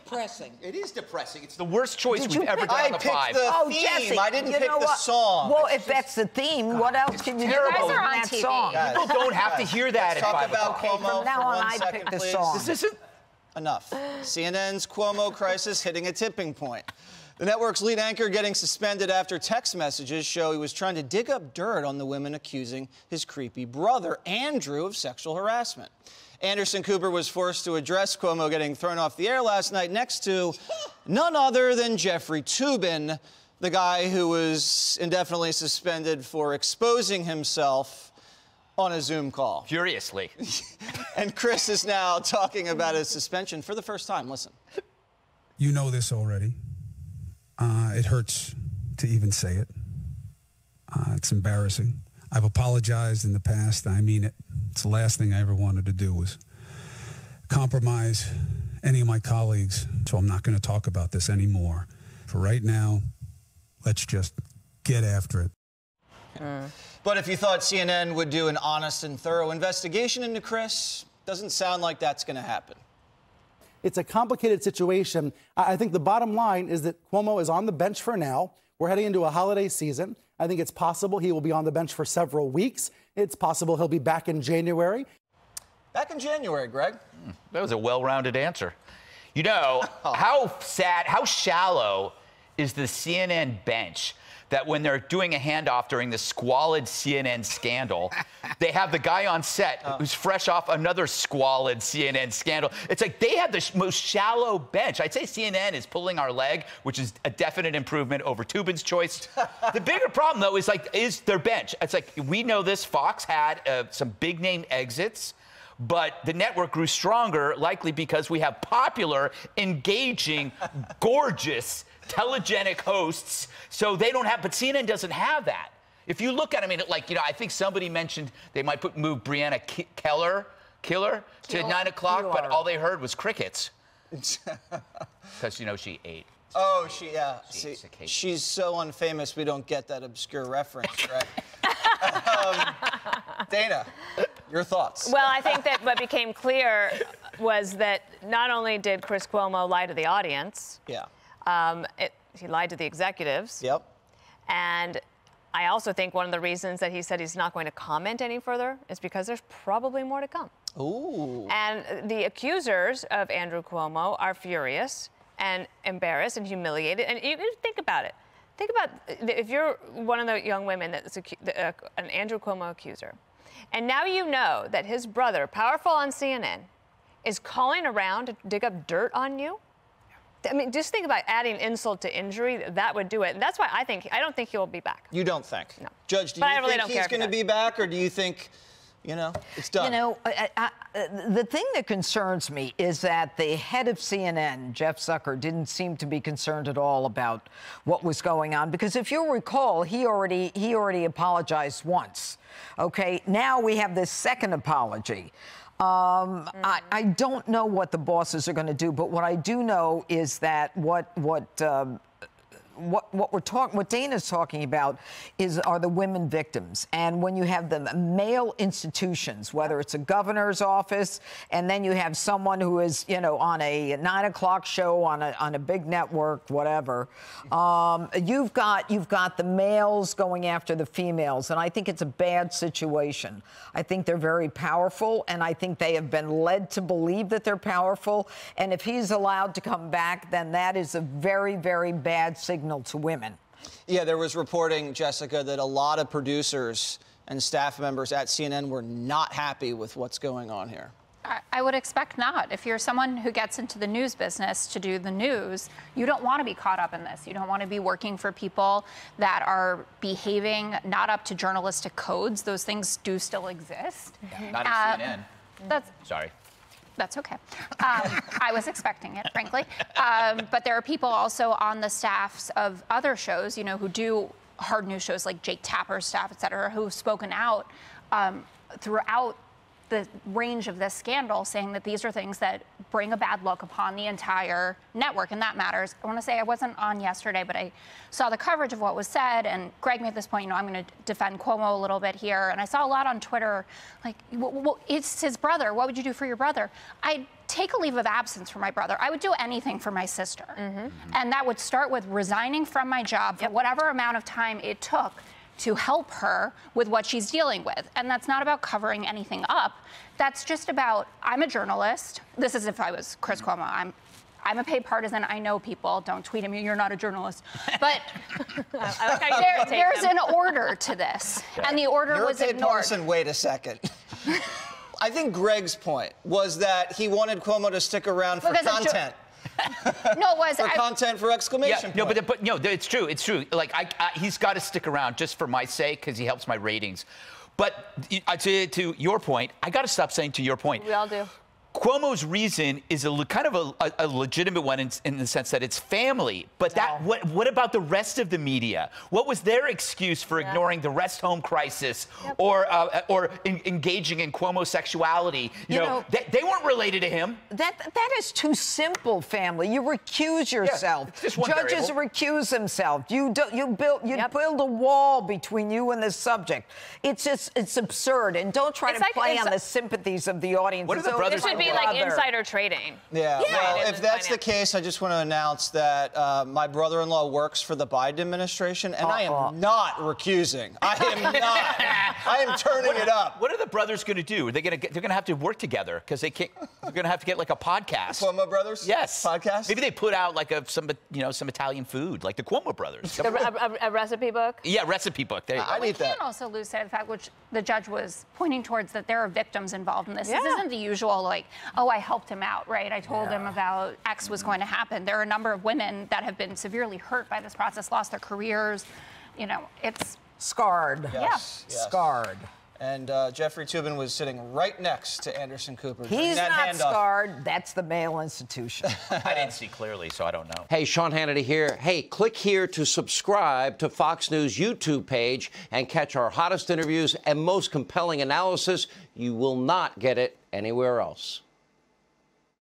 depressing. It is depressing. It's The worst choice we've ever done on the five. I picked the theme. Jesse, I didn't pick the song. Well, if that's the theme, what else can you do terrible. in You guys are on that TV. song? People don't have to hear that Let's at talk 5 about o'clock. Cuomo From now for on, 1 I second, pick the please. song. This isn't... Enough. CNN's Cuomo crisis hitting a tipping point. The network's lead anchor getting suspended after text messages show he was trying to dig up dirt on the women accusing his creepy brother, Andrew, of sexual harassment. Anderson Cooper was forced to address Cuomo getting thrown off the air last night next to none other than Jeffrey Toobin, the guy who was indefinitely suspended for exposing himself on a Zoom call. Furiously. And Chris is now talking about his suspension for the first time. Listen. You know this already. It hurts to even say it. It's embarrassing. I've apologized in the past. I mean it. It's the last thing I ever wanted to do was compromise any of my colleagues. So I'm not going to talk about this anymore. For right now, let's just get after it. But if you thought CNN would do an honest and thorough investigation into Chris, doesn't sound like that's going to happen. It's a complicated situation. I think the bottom line is that Cuomo is on the bench for now. We're heading into a holiday season. I think it's possible he will be on the bench for several weeks. It's possible he'll be back in January. Back in January, Greg. That was a well-rounded answer. You know, how sad, how shallow is the CNN bench that when they're doing a handoff during the squalid CNN scandal, they have the guy on set who's fresh off another squalid CNN scandal. It's like they have the most shallow bench. I'd say CNN is pulling our leg, which is a definite improvement over Toobin's choice. The bigger problem, though, is their bench. It's like, we know this. Fox had some big-name exits, but the network grew stronger, likely because we have popular, engaging, gorgeous, telegenic hosts, so they don't have, but CNN doesn't have that. If you look at, I mean, like, you know, I think somebody mentioned they might move Brianna Killer to 9 o'clock, but all they heard was crickets. Because, you know, she ate. Oh, yeah. See, she's so unfamous, we don't get that obscure reference, right? Dana, your thoughts? Well, I think that what became clear was that not only did Chris Cuomo lie to the audience, he lied to the executives. Yep. And I also think one of the reasons that he said he's not going to comment any further is because there's probably more to come. Ooh. And the accusers of Andrew Cuomo are furious and embarrassed and humiliated. And you think about it. Think about if you're one of the young women that's an Andrew Cuomo accuser, and now you know that his brother, powerful on CNN, is calling around to dig up dirt on you. I mean, just think about adding insult to injury. That would do it. And that's why I don't think he'll be back. You don't think? No. Judge, do you think he's going to be back, or do you think, you know, it's done? You know, the thing that concerns me is that the head of CNN, Jeff Zucker, didn't seem to be concerned at all about what was going on. Because if you'll recall, he already apologized once. Okay, now we have this second apology. I don't know what the bosses are going to do, but what I do know is that what Dana's talking about are the women victims. And when you have the male institutions, whether it's a governor's office, and then you have someone who is, you know, on a 9 o'clock show on a big network, whatever, you've got the males going after the females. And I think it's a bad situation. I think they're very powerful, and I think they have been led to believe that they're powerful. And if he's allowed to come back, then that is a very, very bad signal to women. Yeah, there was reporting, Jessica, that a lot of producers and staff members at CNN were not happy with what's going on here. I would expect not. If you're someone who gets into the news business to do the news, you don't want to be caught up in this. You don't want to be working for people that are behaving not up to journalistic codes. Those things do still exist. Yeah, not at CNN. Sorry. That's okay. I was expecting it, frankly. But there are people also on the staffs of other shows, you know, who do hard news shows like Jake Tapper's staff, et cetera, who've spoken out throughout the range of this scandal, saying that these are things that bring a bad look upon the entire network, and that matters. I want to say I wasn't on yesterday, but I saw the coverage of what was said, and Greg made this point, you know, I'm going to defend Cuomo a little bit here, and I saw a lot on Twitter, like, well, it's his brother. What would you do for your brother? I take a leave of absence for my brother. I would do anything for my sister. And that would start with resigning from my job for whatever amount of time it took to help her with what she's dealing with. And that's not about covering anything up. That's just about, I'm a journalist. This is if I was Chris Cuomo. I'm a paid partisan. I know people. Don't tweet at me. You're not a journalist. But I like how there's an order to this. And the order was You're a paid ignored. partisan. Wait a second. I think Greg's point was that he wanted Cuomo to stick around for content. No, it was. For content for exclamation No, point. but no, it's true. It's true. Like, he's got to stick around just for my sake because he helps my ratings. But to your point, I got to stop saying to your point. We all do. Cuomo's reason is kind of a legitimate one in the sense that it's family. But what about the rest of the media? What was their excuse for ignoring the rest home crisis or engaging in Cuomo sexuality? You know, they weren't related to him. That is too simple, family. You recuse yourself. It's just one Judges variable. recuse themselves. You build a wall between you and the subject. It's absurd. And don't try to play on the sympathies of the audience. What are the brothers? It should be like insider trading. Yeah, well, if that's the case, I just want to announce that my brother-in-law works for the Biden administration, and I am not recusing. I am not. I am turning it up. What are the brothers going to do? They're going to have to work together because they can't. They're going to have to get like a podcast. Cuomo brothers? Yes. Podcast? Maybe they put out like some Italian food, like the Cuomo brothers. A recipe book? Yeah, recipe book. There you go. I need that. And also lose sight of the fact, which the judge was pointing towards, that there are victims involved in this. This isn't the usual, like, oh, I helped him out, right? I told him about X was going to happen. There are a number of women that have been severely hurt by this process, lost their careers. You know, it's scarred. Yes. Scarred. And Jeffrey Toobin was sitting right next to Anderson Cooper. He's that not handoff. scarred. That's the male institution. I didn't see clearly, so I don't know. Hey, Sean Hannity here. Hey, click here to subscribe to Fox News YouTube page and catch our hottest interviews and most compelling analysis. You will not get it anywhere else.